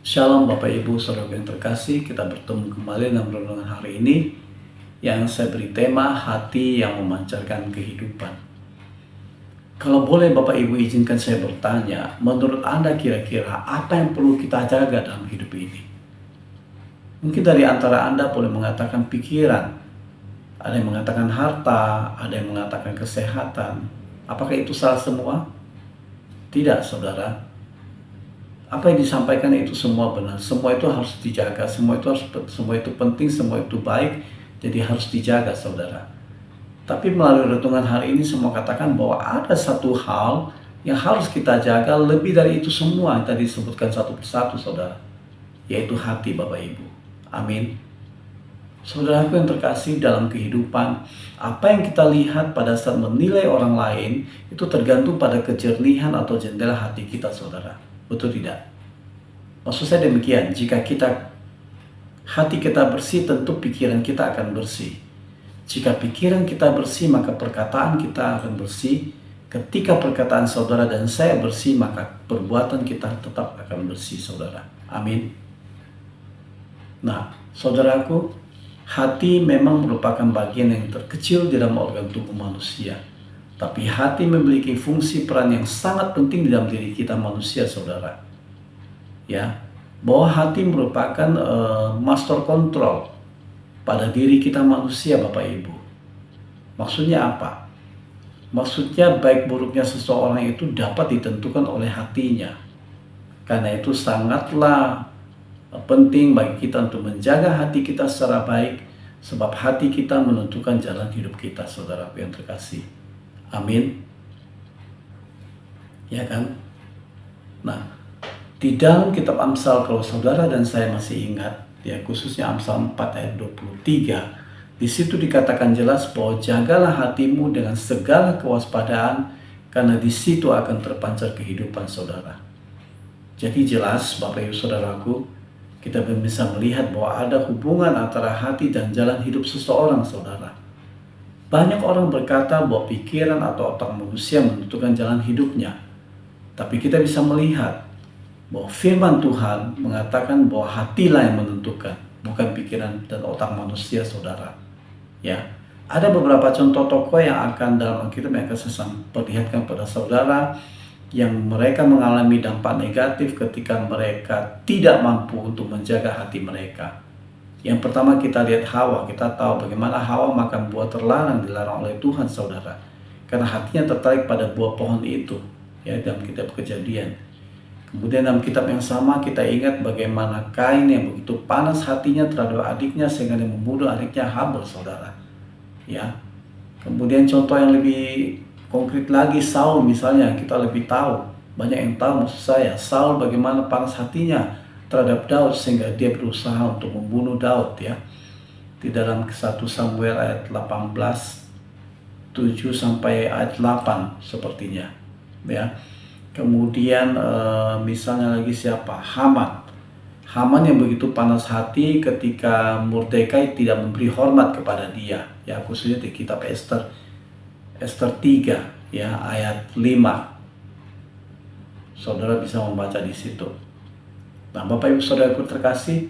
Shalom Bapak Ibu Saudara yang terkasih, kita bertemu kembali dalam renungan hari ini yang saya beri tema hati yang memancarkan kehidupan. Kalau boleh Bapak Ibu izinkan saya bertanya, menurut Anda kira-kira apa yang perlu kita jaga dalam hidup ini? Mungkin dari antara Anda boleh mengatakan pikiran, ada yang mengatakan harta, ada yang mengatakan kesehatan. Apakah itu salah semua? Tidak, saudara. Apa yang disampaikan itu semua benar, semua itu harus dijaga, semua itu penting, semua itu baik, jadi harus dijaga, saudara. Tapi melalui renungan hari ini semua katakan bahwa ada satu hal yang harus kita jaga lebih dari itu semua yang tadi disebutkan satu persatu, saudara, yaitu hati Bapak Ibu. Amin. Saudaraku yang terkasih, dalam kehidupan, apa yang kita lihat pada saat menilai orang lain itu tergantung pada kejernihan atau jendela hati kita, saudara. Betul tidak? Maksud saya demikian, jika hati kita bersih, tentu pikiran kita akan bersih. Jika pikiran kita bersih, maka perkataan kita akan bersih. Ketika perkataan saudara dan saya bersih, maka perbuatan kita tetap akan bersih, saudara. Amin. Nah, saudaraku, hati memang merupakan bagian yang terkecil di dalam organ tubuh manusia. Tapi hati memiliki fungsi peran yang sangat penting di dalam diri kita manusia, saudara. Ya, bahwa hati merupakan master control pada diri kita manusia, Bapak Ibu. Maksudnya apa? Maksudnya baik buruknya seseorang itu dapat ditentukan oleh hatinya. Karena itu sangatlah penting bagi kita untuk menjaga hati kita secara baik, sebab hati kita menentukan jalan hidup kita, saudaraku yang terkasih. Amin. Ya kan? Nah, di dalam kitab Amsal, kalau saudara dan saya masih ingat, ya khususnya Amsal 4 ayat 23, di situ dikatakan jelas bahwa jagalah hatimu dengan segala kewaspadaan, karena di situ akan terpancar kehidupan saudara. Jadi jelas, Bapak Ibu Saudaraku, kita bisa melihat bahwa ada hubungan antara hati dan jalan hidup seseorang, saudara. Banyak orang berkata bahwa pikiran atau otak manusia menentukan jalan hidupnya. Tapi kita bisa melihat bahwa firman Tuhan mengatakan bahwa hatilah yang menentukan, bukan pikiran dan otak manusia, saudara. Ya, ada beberapa contoh tokoh yang akan dalam Alkitab yang akan saya perlihatkan pada saudara, yang mereka mengalami dampak negatif ketika mereka tidak mampu untuk menjaga hati mereka. Yang pertama kita lihat Hawa. Kita tahu bagaimana Hawa makan buah terlarang, dilarang oleh Tuhan, saudara. Karena hatinya tertarik pada buah pohon itu, ya, dalam kitab Kejadian. Kemudian dalam kitab yang sama kita ingat bagaimana Kain yang begitu panas hatinya terhadap adiknya sehingga dia membunuh adiknya Habel, saudara. Ya. Kemudian contoh yang lebih konkret lagi, Saul misalnya, kita lebih tahu. Banyak yang tahu maksud saya. Saul bagaimana panas hatinya terhadap Daud sehingga dia berusaha untuk membunuh Daud, ya. Di dalam 1 Samuel ayat 18 7 sampai ayat 8 sepertinya, ya. Kemudian misalnya lagi siapa? Haman yang begitu panas hati ketika Mordekai tidak memberi hormat kepada dia, ya, khususnya di kitab Esther 3, ya, ayat 5. Saudara bisa membaca di situ. Nah, Bapak Ibu Saudaraku terkasih,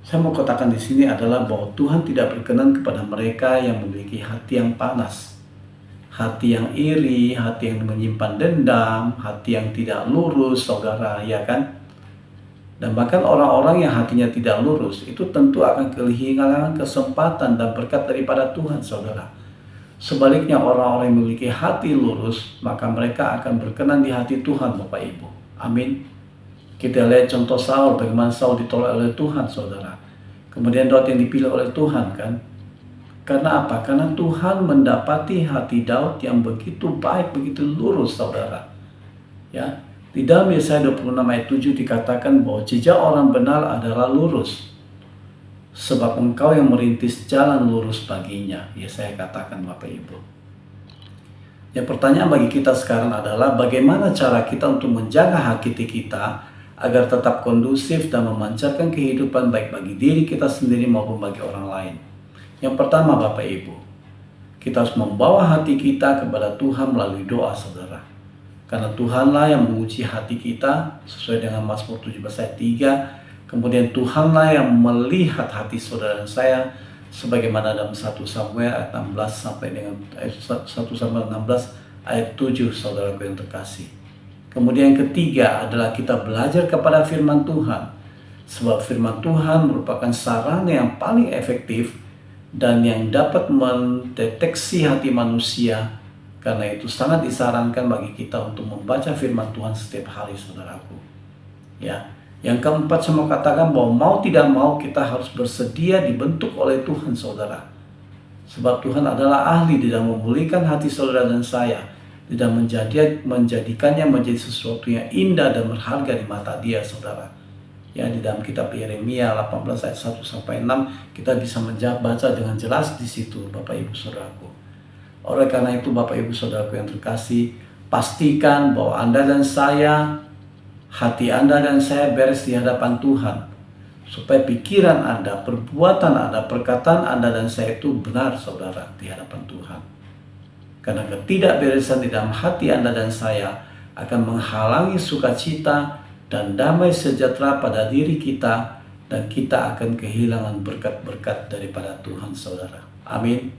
saya mau katakan di sini adalah bahwa Tuhan tidak berkenan kepada mereka yang memiliki hati yang panas, hati yang iri, hati yang menyimpan dendam, hati yang tidak lurus, saudara, ya kan? Dan bahkan orang-orang yang hatinya tidak lurus itu tentu akan kehilangan kesempatan dan berkat daripada Tuhan, saudara. Sebaliknya, orang-orang yang memiliki hati lurus, maka mereka akan berkenan di hati Tuhan, Bapak Ibu. Amin. Kita lihat contoh Saul, bagaimana Saul ditolak oleh Tuhan, saudara. Kemudian Daud yang dipilih oleh Tuhan, kan? Karena apa? Karena Tuhan mendapati hati Daud yang begitu baik, begitu lurus, saudara. Ya, di dalam Yesaya 26 ayat 7 dikatakan bahwa jejak orang benar adalah lurus, sebab engkau yang merintis jalan lurus baginya. Ya, saya katakan, Bapak Ibu. Ya, pertanyaan bagi kita sekarang adalah bagaimana cara kita untuk menjaga hati kita agar tetap kondusif dan memancarkan kehidupan baik bagi diri kita sendiri maupun bagi orang lain. Yang pertama, Bapak Ibu, kita harus membawa hati kita kepada Tuhan melalui doa, saudara. Karena Tuhanlah yang menguji hati kita sesuai dengan Mazmur 17 ayat 3. Kemudian Tuhanlah yang melihat hati saudara dan saya, sebagaimana dalam 1 Samuel ayat 16 sampai dengan 1 Samuel 16 ayat 7, saudaraku yang terkasih. Kemudian yang ketiga adalah kita belajar kepada firman Tuhan. Sebab firman Tuhan merupakan sarana yang paling efektif dan yang dapat mendeteksi hati manusia. Karena itu sangat disarankan bagi kita untuk membaca firman Tuhan setiap hari, saudaraku. Ya. Yang keempat, saya mau katakan bahwa mau tidak mau kita harus bersedia dibentuk oleh Tuhan, saudara. Sebab Tuhan adalah ahli di dalam memulihkan hati saudara dan saya, di dalam menjadikannya menjadi sesuatu yang indah dan berharga di mata Dia, saudara. Ya, di dalam kitab Yeremia 18 ayat 1 sampai 6 kita bisa baca dengan jelas di situ, Bapak Ibu Saudaraku. Oleh karena itu, Bapak Ibu Saudaraku yang terkasih, pastikan bahwa Anda dan saya, hati Anda dan saya beres di hadapan Tuhan, supaya pikiran Anda, perbuatan Anda, perkataan Anda dan saya itu benar, saudara, di hadapan Tuhan. Karena ketidakberesan di dalam hati Anda dan saya akan menghalangi sukacita dan damai sejahtera pada diri kita, dan kita akan kehilangan berkat-berkat daripada Tuhan, saudara. Amin.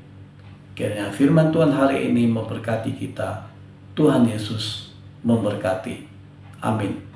Kiranya firman Tuhan hari ini memberkati kita. Tuhan Yesus memberkati. Amin.